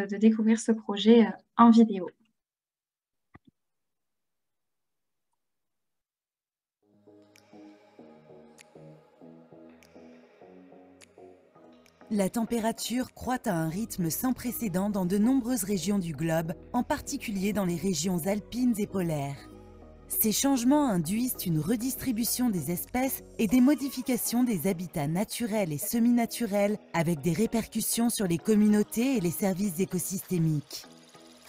de découvrir ce projet en vidéo. La température croît à un rythme sans précédent dans de nombreuses régions du globe, en particulier dans les régions alpines et polaires. Ces changements induisent une redistribution des espèces et des modifications des habitats naturels et semi-naturels, avec des répercussions sur les communautés et les services écosystémiques.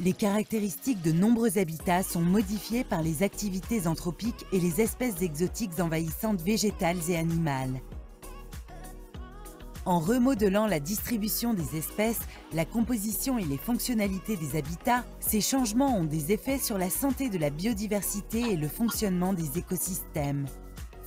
Les caractéristiques de nombreux habitats sont modifiées par les activités anthropiques et les espèces exotiques envahissantes végétales et animales. En remodelant la distribution des espèces, la composition et les fonctionnalités des habitats, ces changements ont des effets sur la santé de la biodiversité et le fonctionnement des écosystèmes.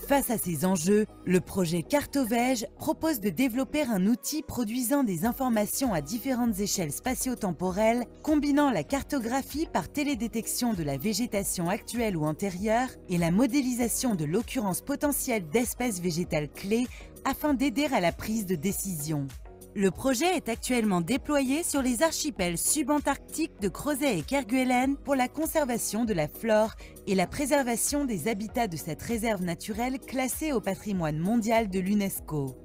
Face à ces enjeux, le projet Cartovège propose de développer un outil produisant des informations à différentes échelles spatio-temporelles, combinant la cartographie par télédétection de la végétation actuelle ou antérieure et la modélisation de l'occurrence potentielle d'espèces végétales clés afin d'aider à la prise de décision. Le projet est actuellement déployé sur les archipels subantarctiques de Crozet et Kerguelen pour la conservation de la flore et la préservation des habitats de cette réserve naturelle classée au patrimoine mondial de l'UNESCO.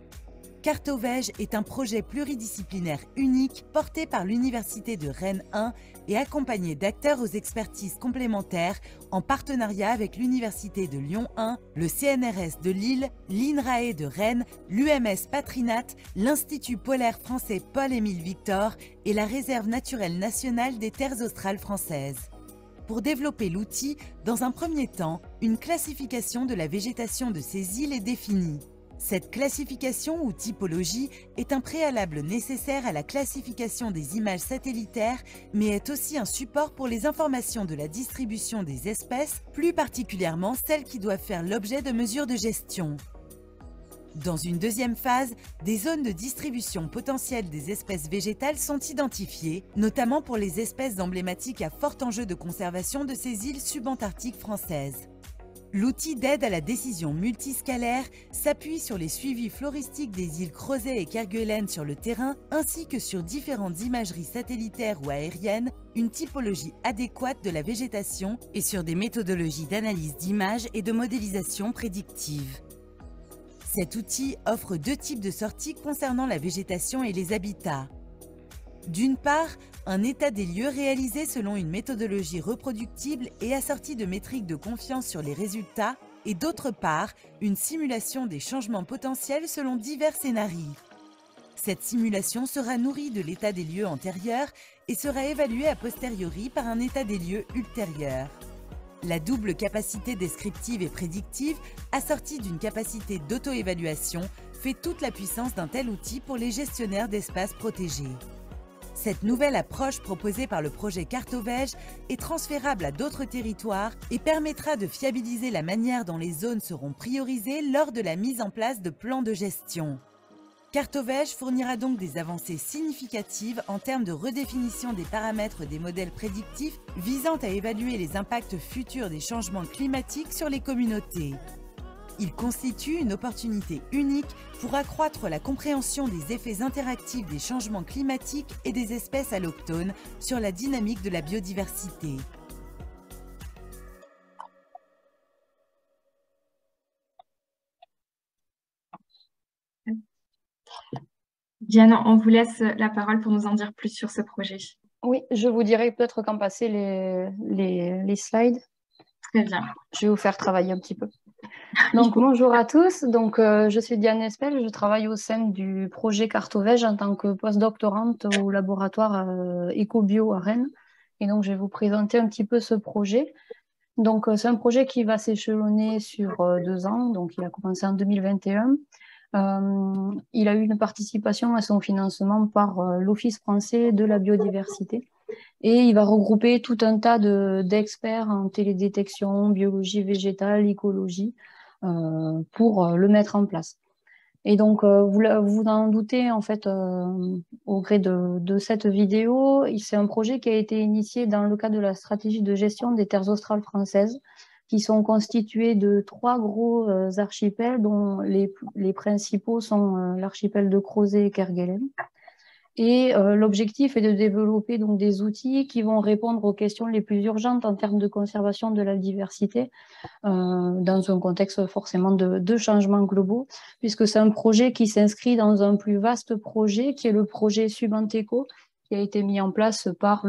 Cartovège est un projet pluridisciplinaire unique porté par l'Université de Rennes 1 et accompagné d'acteurs aux expertises complémentaires en partenariat avec l'Université de Lyon 1, le CNRS de Lille, l'INRAE de Rennes, l'UMS Patrinat, l'Institut polaire français Paul-Émile Victor et la Réserve naturelle nationale des terres australes françaises. Pour développer l'outil, dans un premier temps, une classification de la végétation de ces îles est définie. Cette classification ou typologie est un préalable nécessaire à la classification des images satellitaires, mais est aussi un support pour les informations de la distribution des espèces, plus particulièrement celles qui doivent faire l'objet de mesures de gestion. Dans une deuxième phase, des zones de distribution potentielle des espèces végétales sont identifiées, notamment pour les espèces emblématiques à fort enjeu de conservation de ces îles subantarctiques françaises. L'outil d'aide à la décision multiscalaire s'appuie sur les suivis floristiques des îles Crozet et Kerguelen sur le terrain, ainsi que sur différentes imageries satellitaires ou aériennes, une typologie adéquate de la végétation et sur des méthodologies d'analyse d'images et de modélisation prédictive. Cet outil offre deux types de sorties concernant la végétation et les habitats. D'une part, un état des lieux réalisé selon une méthodologie reproductible et assortie de métriques de confiance sur les résultats, et d'autre part, une simulation des changements potentiels selon divers scénarios. Cette simulation sera nourrie de l'état des lieux antérieur et sera évaluée a posteriori par un état des lieux ultérieur. La double capacité descriptive et prédictive, assortie d'une capacité d'auto-évaluation, fait toute la puissance d'un tel outil pour les gestionnaires d'espaces protégés. Cette nouvelle approche proposée par le projet Cartovège est transférable à d'autres territoires et permettra de fiabiliser la manière dont les zones seront priorisées lors de la mise en place de plans de gestion. Cartovège fournira donc des avancées significatives en termes de redéfinition des paramètres des modèles prédictifs visant à évaluer les impacts futurs des changements climatiques sur les communautés. Il constitue une opportunité unique pour accroître la compréhension des effets interactifs des changements climatiques et des espèces allochtones sur la dynamique de la biodiversité. Diane, on vous laisse la parole pour nous en dire plus sur ce projet. Oui, je vous dirai peut-être quand passer les slides. Très bien. Je vais vous faire travailler un petit peu. Donc, bonjour à tous. Donc, je suis Diane Espel. Je travaille au sein du projet Cartovège en tant que postdoctorante au laboratoire EcoBio à Rennes. Et donc, je vais vous présenter un petit peu ce projet. Donc, c'est un projet qui va s'échelonner sur 2 ans. Donc, il a commencé en 2021. Il a eu une participation à son financement par l'Office français de la biodiversité. Et il va regrouper tout un tas d'experts en télédétection, biologie végétale, écologie, pour le mettre en place. Et donc, vous en doutez, en fait, au gré de cette vidéo, c'est un projet qui a été initié dans le cadre de la stratégie de gestion des terres australes françaises, qui sont constitués de 3 gros archipels, dont les principaux sont l'archipel de Crozet et Kerguelen. Et l'objectif est de développer donc des outils qui vont répondre aux questions les plus urgentes en termes de conservation de la diversité dans un contexte forcément de changements globaux, puisque c'est un projet qui s'inscrit dans un plus vaste projet qui est le projet Subanteco, qui a été mis en place par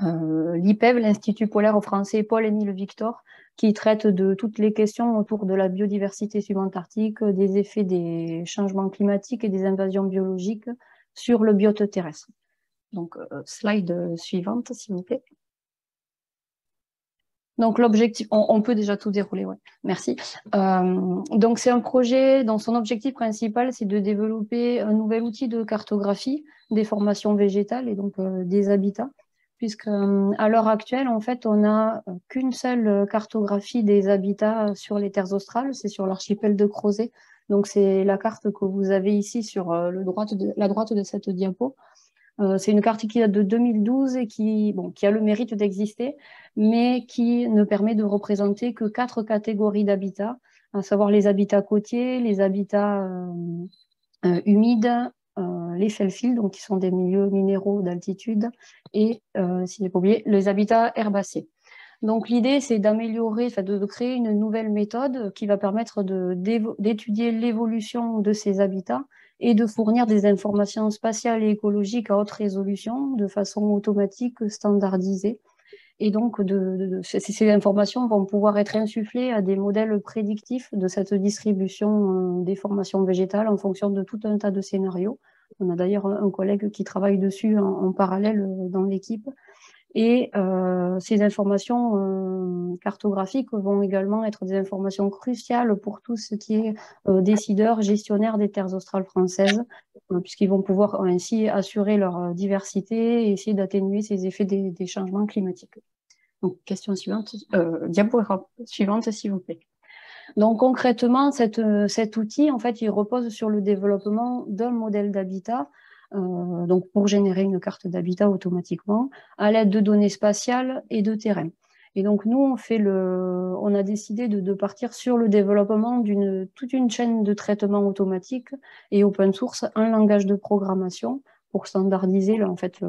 l'IPEV, l'Institut polaire français Paul-Émile Victor, qui traite de toutes les questions autour de la biodiversité subantarctique, des effets des changements climatiques et des invasions biologiques sur le biote terrestre. Donc, slide suivante, s'il vous plaît. Donc, l'objectif, on peut déjà tout dérouler, ouais. Merci. Donc, c'est un projet dont son objectif principal, c'est de développer un nouvel outil de cartographie des formations végétales et donc des habitats, puisque à l'heure actuelle, en fait, on n'a qu'une seule cartographie des habitats sur les terres australes, c'est sur l'archipel de Crozet. Donc, c'est la carte que vous avez ici sur la droite de cette diapo. C'est une carte qui date de 2012 et qui a le mérite d'exister, mais qui ne permet de représenter que 4 catégories d'habitats, à savoir les habitats côtiers, les habitats humides, les fellfields, donc qui sont des milieux minéraux d'altitude, et, s'il n'est pas oublié, les habitats herbacés. Donc l'idée, c'est d'améliorer, de créer une nouvelle méthode qui va permettre d'étudier l'évolution de ces habitats et de fournir des informations spatiales et écologiques à haute résolution de façon automatique, standardisée. Et donc, ces informations vont pouvoir être insufflées à des modèles prédictifs de cette distribution des formations végétales en fonction de tout un tas de scénarios. On a d'ailleurs un collègue qui travaille dessus en parallèle dans l'équipe. Et ces informations cartographiques vont également être des informations cruciales pour tout ce qui est décideurs, gestionnaires des terres australes françaises, puisqu'ils vont pouvoir ainsi assurer leur diversité et essayer d'atténuer ces effets des changements climatiques. Donc, question suivante, diapo suivante, s'il vous plaît. Donc, concrètement, cet outil, en fait, il repose sur le développement d'un modèle d'habitat, donc pour générer une carte d'habitat automatiquement, à l'aide de données spatiales et de terrain. Et donc, nous, on a décidé de partir sur le développement toute une chaîne de traitement automatique et open source, un langage de programmation pour standardiser, là, en fait,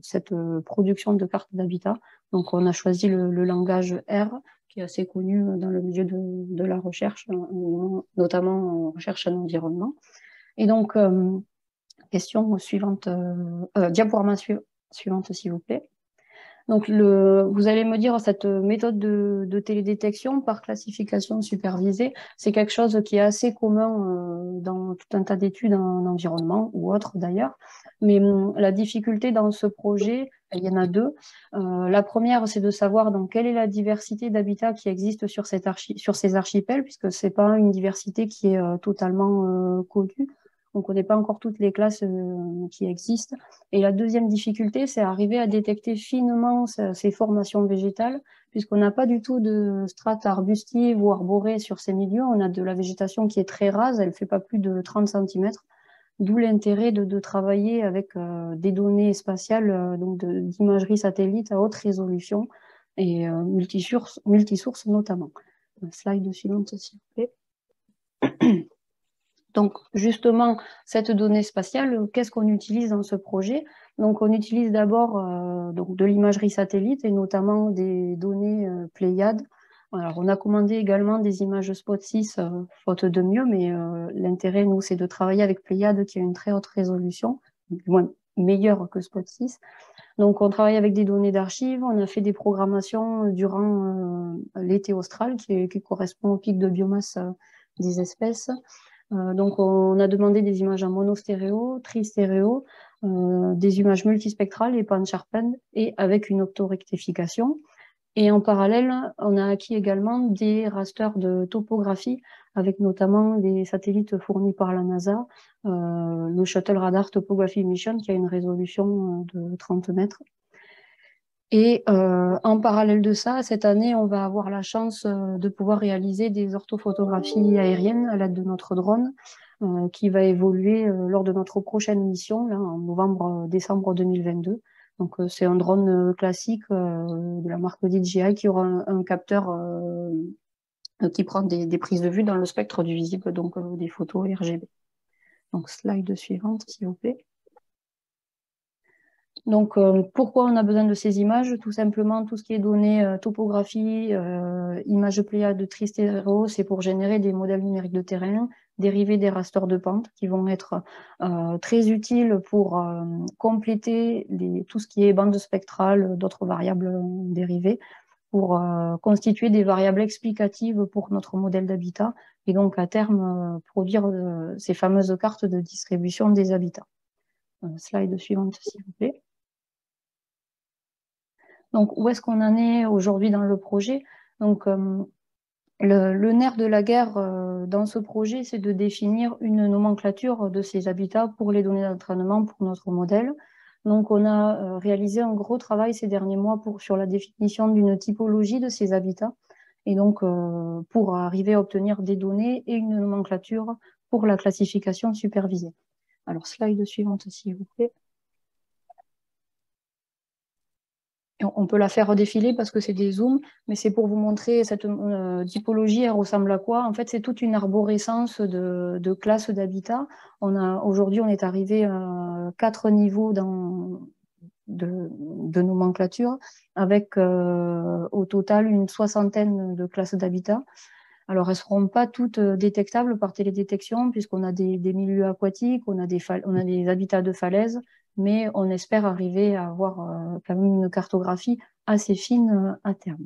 cette production de cartes d'habitat. Donc, on a choisi le langage R, qui est assez connu dans le milieu de la recherche, notamment en recherche en environnement. Et donc, question suivante, diaporama suivante, s'il vous plaît. Donc, vous allez me dire, cette méthode de télédétection par classification supervisée, c'est quelque chose qui est assez commun dans tout un tas d'études en environnement ou autres d'ailleurs. Mais la difficulté dans ce projet, il y en a deux. La première, c'est de savoir dans quelle est la diversité d'habitats qui existe sur ces archipels, puisque c'est pas une diversité qui est totalement connue. On ne connaît pas encore toutes les classes qui existent. Et la deuxième difficulté, c'est arriver à détecter finement ces formations végétales, puisqu'on n'a pas du tout de strates arbustives ou arborées sur ces milieux. On a de la végétation qui est très rase, elle ne fait pas plus de 30 cm, d'où l'intérêt de travailler avec des données spatiales, donc d'imagerie satellite à haute résolution et multisources notamment. Slide suivante, s'il vous plaît. Donc, justement, cette donnée spatiale, qu'est-ce qu'on utilise dans ce projet? Donc, on utilise d'abord de l'imagerie satellite et notamment des données Pléiades. Alors, on a commandé également des images Spot 6, faute de mieux, mais l'intérêt, nous, c'est de travailler avec Pléiades qui a une très haute résolution, du moins meilleure que Spot 6. Donc, on travaille avec des données d'archives, on a fait des programmations durant l'été austral qui correspond au pic de biomasse des espèces. Donc, on a demandé des images en monostéréo, tristéréo, des images multispectrales et pan-sharpened et avec une optorectification. Et en parallèle, on a acquis également des rasters de topographie avec notamment des satellites fournis par la NASA, le Shuttle Radar Topography Mission qui a une résolution de 30 mètres. Et en parallèle de ça, cette année, on va avoir la chance de pouvoir réaliser des orthophotographies aériennes à l'aide de notre drone qui va évoluer lors de notre prochaine mission, là, en novembre-décembre 2022. Donc, c'est un drone classique de la marque DJI qui aura un capteur qui prend des prises de vue dans le spectre du visible, donc des photos RGB. Donc, slide suivante, s'il vous plaît. Donc, pourquoi on a besoin de ces images? Tout simplement, tout ce qui est données, topographie, images Pléiades, Tristéro, c'est pour générer des modèles numériques de terrain, dérivés des rasters de pente, qui vont être très utiles pour compléter tout ce qui est bande spectrale, d'autres variables dérivées, pour constituer des variables explicatives pour notre modèle d'habitat, et donc à terme produire ces fameuses cartes de distribution des habitats. Slide suivante, s'il vous plaît. Donc, où est-ce qu'on en est aujourd'hui dans le projet? Donc, le nerf de la guerre dans ce projet, c'est de définir une nomenclature de ces habitats pour les données d'entraînement pour notre modèle. Donc, on a réalisé un gros travail ces derniers mois sur la définition d'une typologie de ces habitats, et donc pour arriver à obtenir des données et une nomenclature pour la classification supervisée. Alors, slide suivante, s'il vous plaît. On peut la faire défiler parce que c'est des zooms, mais c'est pour vous montrer cette typologie, elle ressemble à quoi? En fait, c'est toute une arborescence de classes d'habitat. Aujourd'hui, on est arrivé à 4 niveaux de nomenclature, avec au total une 60aine de classes d'habitat. Alors, elles ne seront pas toutes détectables par télédétection, puisqu'on a des milieux aquatiques, on a des habitats de falaises, mais on espère arriver à avoir quand même une cartographie assez fine à terme.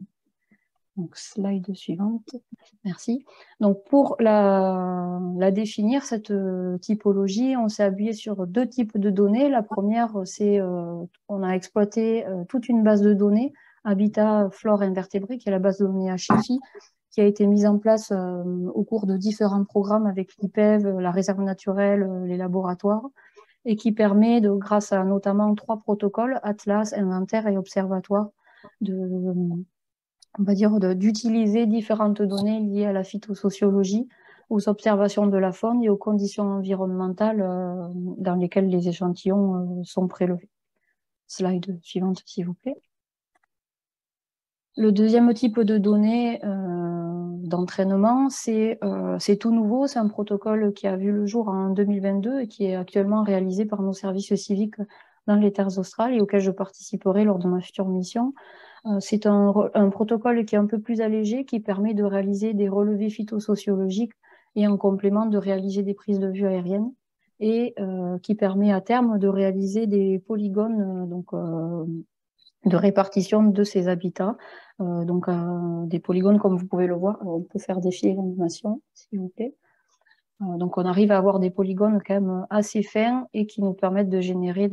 Donc, slide suivante. Merci. Donc, pour la définir, cette typologie, on s'est appuyé sur 2 types de données. La première, c'est on a exploité toute une base de données, Habitat Flore Invertébrés, qui est la base de données HFI, qui a été mise en place au cours de différents programmes avec l'IPEV, la réserve naturelle, les laboratoires, et qui permet, grâce à notamment 3 protocoles, Atlas, Inventaire et Observatoire, d'utiliser différentes données liées à la phytosociologie, aux observations de la faune et aux conditions environnementales dans lesquelles les échantillons sont prélevés. Slide suivante, s'il vous plaît. Le deuxième type de données d'entraînement, c'est tout nouveau. C'est un protocole qui a vu le jour en 2022 et qui est actuellement réalisé par nos services civiques dans les terres australes et auquel je participerai lors de ma future mission. C'est un protocole qui est un peu plus allégé, qui permet de réaliser des relevés phytosociologiques et en complément de réaliser des prises de vue aériennes, et qui permet à terme de réaliser des polygones de répartition de ces habitats. Des polygones comme vous pouvez le voir. Alors, on peut faire défiler l'animation, s'il vous plaît. Donc, on arrive à avoir des polygones quand même assez fins et qui nous permettent de générer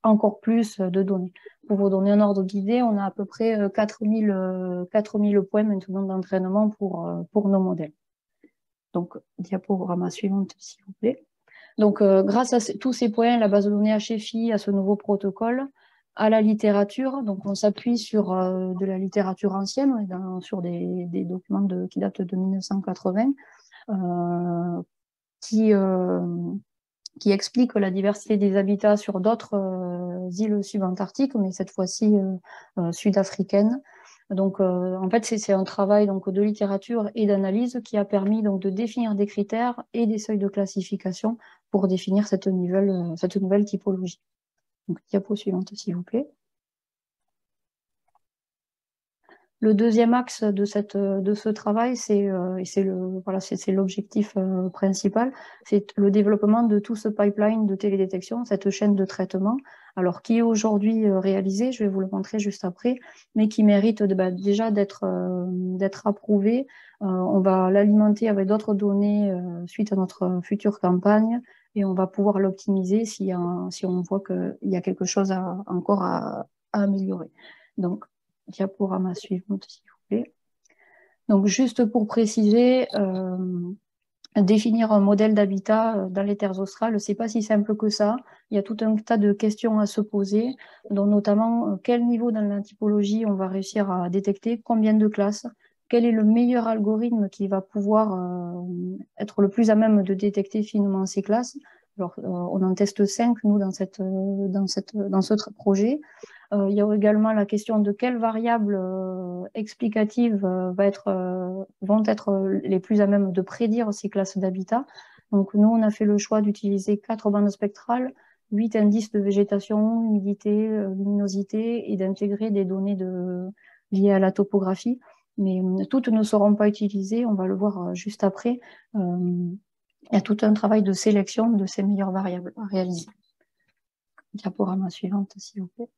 encore plus de données. Pour vous donner un ordre d'idée, on a à peu près 4000 points maintenant d'entraînement pour nos modèles. Donc, diaporama suivante, s'il vous plaît. Donc, grâce à tous ces points, la base de données HFI, à ce nouveau protocole, à la littérature, donc on s'appuie sur de la littérature ancienne, sur des documents qui datent de 1980, qui explique la diversité des habitats sur d'autres îles subantarctiques, mais cette fois-ci sud-africaines. Donc, en fait, c'est un travail de littérature et d'analyse qui a permis de définir des critères et des seuils de classification pour définir cette nouvelle typologie. Donc, diapo suivante, s'il vous plaît. Le deuxième axe de ce travail, c'est l'objectif principal, c'est le développement de tout ce pipeline de télédétection, cette chaîne de traitement, alors qui est aujourd'hui réalisé, je vais vous le montrer juste après, mais qui mérite déjà d'être approuvé. On va l'alimenter avec d'autres données suite à notre future campagne, et on va pouvoir l'optimiser si on voit qu'il y a quelque chose encore à améliorer. Donc, diaporama suivante, s'il vous plaît. Donc, juste pour préciser, définir un modèle d'habitat dans les terres australes, c'est pas si simple que ça. Il y a tout un tas de questions à se poser, dont notamment quel niveau dans la typologie on va réussir à détecter, combien de classes, quel est le meilleur algorithme qui va pouvoir être le plus à même de détecter finement ces classes. Alors, on en teste 5, nous, dans ce projet. Il y a également la question de quelles variables explicatives vont être les plus à même de prédire ces classes d'habitat. Donc, nous, on a fait le choix d'utiliser 4 bandes spectrales, 8 indices de végétation, humidité, luminosité, et d'intégrer des données liées à la topographie. Mais toutes ne seront pas utilisées, on va le voir juste après. Il y a tout un travail de sélection de ces meilleures variables à réaliser. Diaporama suivante, s'il vous plaît.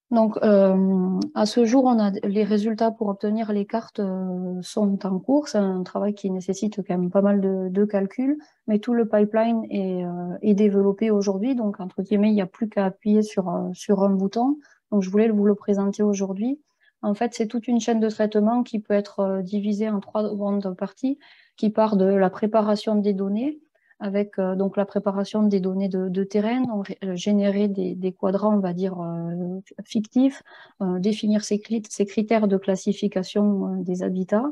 Donc, à ce jour, on a les résultats pour obtenir les cartes sont en cours. C'est un travail qui nécessite quand même pas mal de calculs, mais tout le pipeline est développé aujourd'hui. Donc, entre guillemets, il n'y a plus qu'à appuyer sur un bouton. Donc, je voulais vous le présenter aujourd'hui. En fait, c'est toute une chaîne de traitement qui peut être divisée en 3 grandes parties, qui part de la préparation des données, avec donc la préparation des données de terrain, donc, générer des quadrants, on va dire, fictifs, définir ces critères de classification des habitats,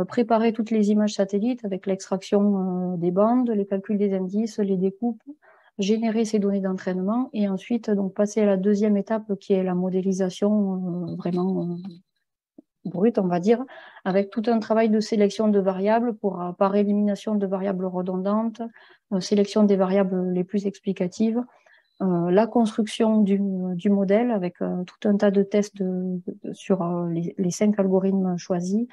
préparer toutes les images satellites avec l'extraction des bandes, les calculs des indices, les découpes, générer ces données d'entraînement et ensuite donc passer à la deuxième étape qui est la modélisation vraiment brute, on va dire, avec tout un travail de sélection de variables par élimination de variables redondantes, sélection des variables les plus explicatives, la construction du modèle avec tout un tas de tests sur les 5 algorithmes choisis,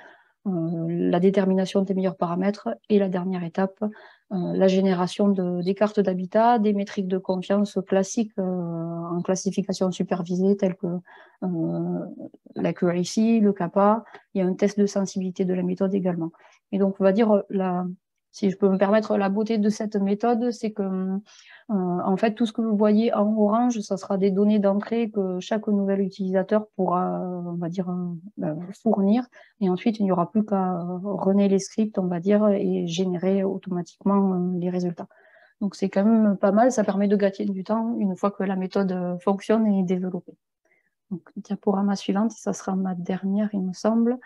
la détermination des meilleurs paramètres et la dernière étape, la génération des cartes d'habitat, des métriques de confiance classiques en classification supervisée telles que l'accuracy, le kappa. Il y a un test de sensibilité de la méthode également. Et donc, on va dire, si je peux me permettre, la beauté de cette méthode, c'est que en fait, tout ce que vous voyez en orange, ça sera des données d'entrée que chaque nouvel utilisateur pourra, on va dire, fournir. Et ensuite, il n'y aura plus qu'à runner les scripts, on va dire, et générer automatiquement les résultats. Donc, c'est quand même pas mal. Ça permet de gagner du temps une fois que la méthode fonctionne et est développée. Donc, diaporama suivante, ça sera ma dernière, il me semble.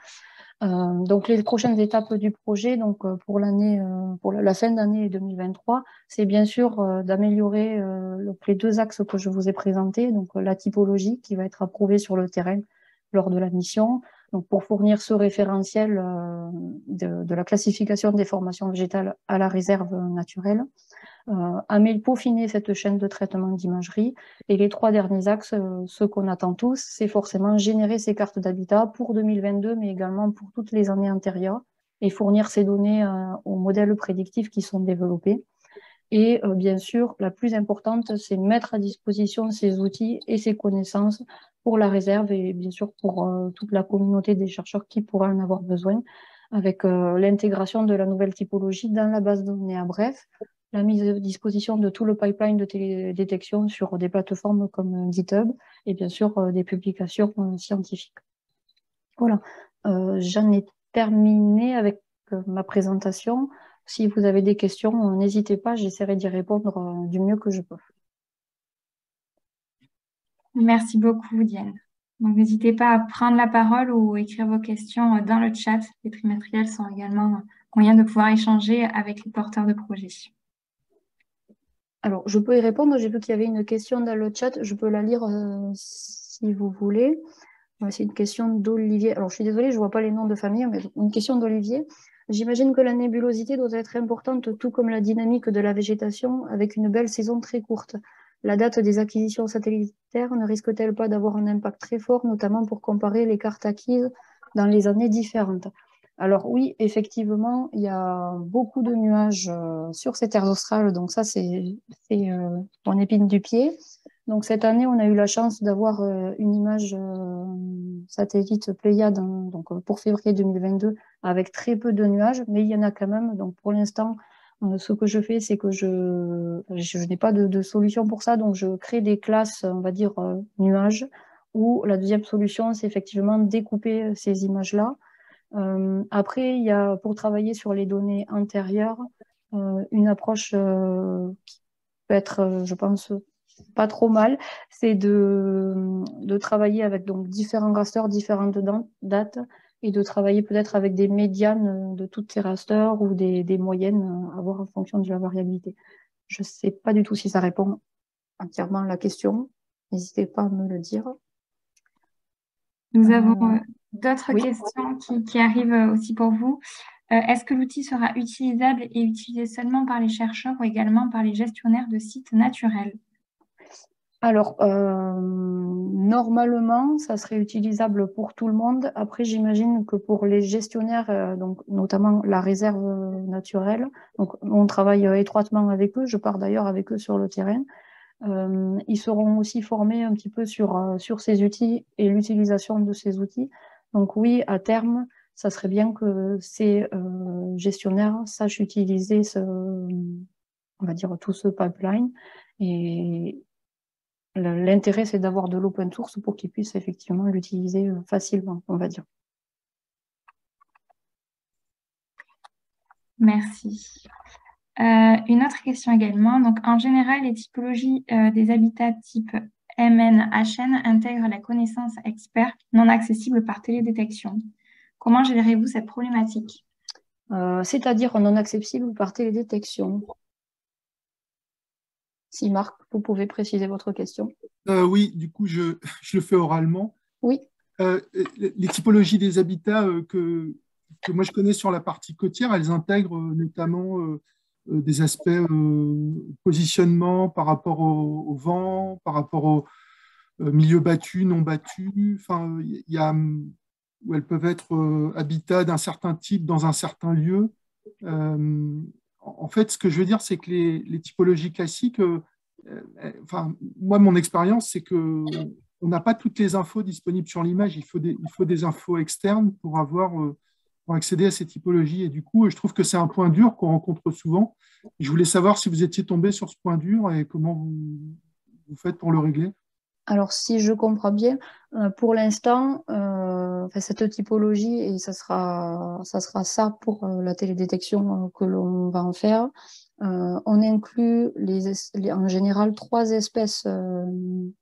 Donc les prochaines étapes du projet, donc pour la fin d'année 2023, c'est bien sûr d'améliorer les 2 axes que je vous ai présentés, donc la typologie qui va être approuvée sur le terrain lors de la mission, donc pour fournir ce référentiel de la classification des formations végétales à la réserve naturelle. Peaufiner cette chaîne de traitement d'imagerie. Et les 3 derniers axes, ce qu'on attend tous, c'est forcément générer ces cartes d'habitat pour 2022, mais également pour toutes les années antérieures, et fournir ces données aux modèles prédictifs qui sont développés. Et bien sûr, la plus importante, c'est mettre à disposition ces outils et ces connaissances pour la réserve et bien sûr pour toute la communauté des chercheurs qui pourraient en avoir besoin, avec l'intégration de la nouvelle typologie dans la base de données à bref, la mise à disposition de tout le pipeline de télédétection sur des plateformes comme GitHub et bien sûr des publications scientifiques. Voilà, j'en ai terminé avec ma présentation. Si vous avez des questions, n'hésitez pas, j'essaierai d'y répondre du mieux que je peux. Merci beaucoup, Diane. Donc, n'hésitez pas à prendre la parole ou écrire vos questions dans le chat. Les trimestriels sont également un moyen de pouvoir échanger avec les porteurs de projets. Alors, je peux y répondre. J'ai vu qu'il y avait une question dans le chat. Je peux la lire si vous voulez. C'est une question d'Olivier. Alors, je suis désolée, je ne vois pas les noms de famille, mais une question d'Olivier. J'imagine que la nébulosité doit être importante, tout comme la dynamique de la végétation, avec une belle saison très courte. La date des acquisitions satellitaires ne risque-t-elle pas d'avoir un impact très fort, notamment pour comparer les cartes acquises dans les années différentes? Alors oui, effectivement, il y a beaucoup de nuages sur ces terres australes, donc ça, c'est mon épine du pied. Donc cette année, on a eu la chance d'avoir une image satellite Pléiade donc, pour février 2022 avec très peu de nuages, mais il y en a quand même. Donc pour l'instant, ce que je fais, c'est que je n'ai pas de solution pour ça, donc je crée des classes, on va dire, nuages, où la deuxième solution, c'est effectivement découper ces images-là. Après, il y a, pour travailler sur les données antérieures, une approche qui peut être, je pense, pas trop mal, c'est de travailler avec donc, différents rasters, différentes dates, et de travailler peut-être avec des médianes de toutes ces rasters ou des moyennes à voir en fonction de la variabilité. Je ne sais pas du tout si ça répond entièrement à la question. N'hésitez pas à me le dire. Nous avons d'autres oui. questions qui arrivent aussi pour vous. Est-ce que l'outil sera utilisable et utilisé seulement par les chercheurs ou également par les gestionnaires de sites naturels? Alors, normalement, ça serait utilisable pour tout le monde. Après, j'imagine que pour les gestionnaires, donc notamment la réserve naturelle, donc on travaille étroitement avec eux. Je pars d'ailleurs avec eux sur le terrain. Ils seront aussi formés un petit peu sur ces outils et l'utilisation de ces outils. Donc oui, à terme, ça serait bien que ces gestionnaires sachent utiliser on va dire, tout ce pipeline. Et l'intérêt, c'est d'avoir de l'open source pour qu'ils puissent effectivement l'utiliser facilement, on va dire. Merci. Une autre question également. Donc, en général, les typologies des habitats type MNHN intègrent la connaissance expert non accessible par télédétection. Comment gérez-vous cette problématique? C'est-à-dire non accessible par télédétection. Si Marc, vous pouvez préciser votre question. Oui, du coup, je le fais oralement. Oui. Les typologies des habitats que moi je connais sur la partie côtière, elles intègrent notamment des aspects positionnement par rapport au vent, par rapport au milieu battu, non battu. Enfin, il y a où elles peuvent être habitats d'un certain type dans un certain lieu. En fait, ce que je veux dire, c'est que les typologies classiques, enfin, moi, mon expérience, c'est que on n'a pas toutes les infos disponibles sur l'image. Il faut des infos externes pour accéder à ces typologies. Et du coup, je trouve que c'est un point dur qu'on rencontre souvent. Je voulais savoir si vous étiez tombé sur ce point dur et comment vous faites pour le régler. Alors, si je comprends bien, pour l'instant, cette typologie, et ça sera ça pour la télédétection que l'on va en faire, on inclut en général 3 espèces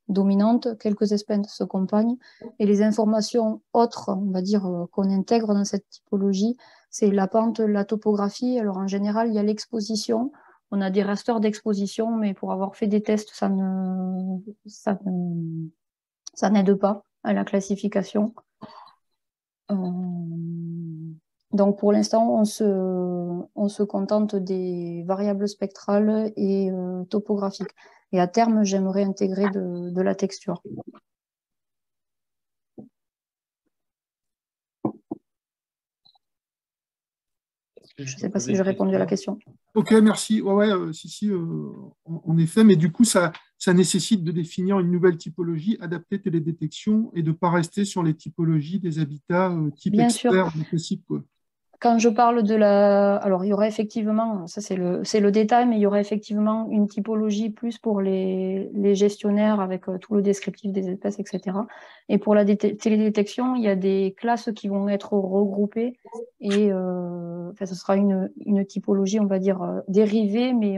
dominantes, quelques espèces se compagnent, et les informations autres, on va dire, qu'on intègre dans cette typologie, c'est la pente, la topographie. Alors, en général, il y a l'exposition. On a des rasters d'exposition, mais pour avoir fait des tests, ça n'aide pas à la classification. Donc pour l'instant, on se contente des variables spectrales et topographiques. Et à terme, j'aimerais intégrer de la texture. Je ne sais pas si j'ai répondu à la question. Ok, merci. En effet, mais du coup, ça nécessite de définir une nouvelle typologie adaptée télédétection et de ne pas rester sur les typologies des habitats type Bien expert sûr. classique, quoi. Quand je parle de la... Alors, il y aurait effectivement, ça c'est le détail, mais il y aurait effectivement une typologie plus pour les gestionnaires avec tout le descriptif des espèces, etc. Et pour la télédétection, il y a des classes qui vont être regroupées et ce sera une typologie, on va dire, dérivée, mais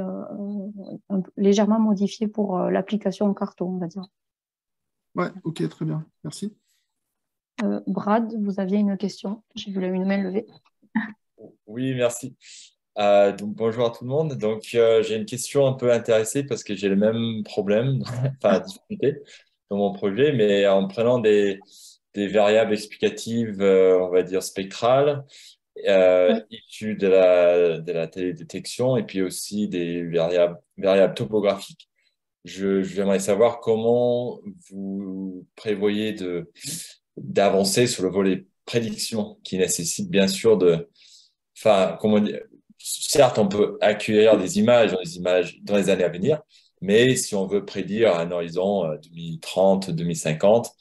légèrement modifiée pour l'application en carton, on va dire. Ouais, ok, très bien. Merci. Brad, vous aviez une question? J'ai vu une main levée. Oui, merci. Donc, bonjour à tout le monde. Donc, j'ai une question un peu intéressée parce que j'ai le même problème, enfin, difficulté dans mon projet, mais en prenant des variables explicatives, on va dire spectrales, Oui. issues de la télédétection et puis aussi des variables topographiques. J'aimerais savoir comment vous prévoyez d'avancer sur le volet prédiction qui nécessite bien sûr enfin, comment dire, certes, on peut accueillir des images dans les années à venir, mais si on veut prédire un horizon 2030, 2050,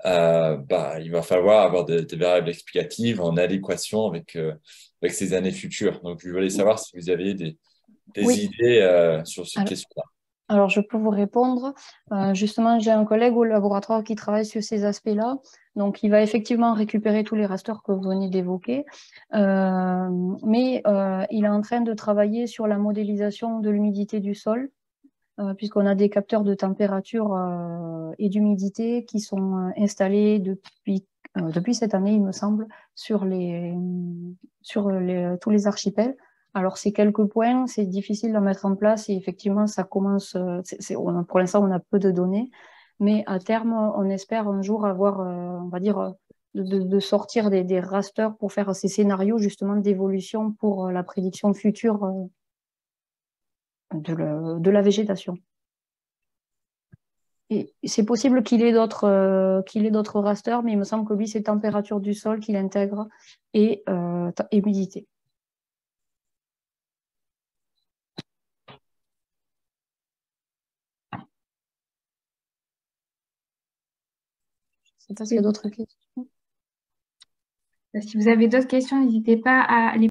il va falloir avoir des variables explicatives en adéquation avec ces années futures. Donc, je voulais savoir si vous aviez des Oui. idées sur cette question-là. Alors, je peux vous répondre. Justement, j'ai un collègue au laboratoire qui travaille sur ces aspects-là. Donc, il va effectivement récupérer tous les rasters que vous venez d'évoquer. Mais il est en train de travailler sur la modélisation de l'humidité du sol, puisqu'on a des capteurs de température et d'humidité qui sont installés depuis cette année, il me semble, sur tous les archipels. Alors, c'est quelques points, c'est difficile de mettre en place et effectivement, ça commence. Pour l'instant, on a peu de données, mais à terme, on espère un jour avoir, on va dire, de sortir des rasters pour faire ces scénarios justement d'évolution pour la prédiction future de la végétation. Et c'est possible qu'il ait d'autres rasters, mais il me semble que lui, c'est température du sol qu'il intègre et humidité. Je ne sais pas s'il y a d'autres questions. Si vous avez d'autres questions, n'hésitez pas à les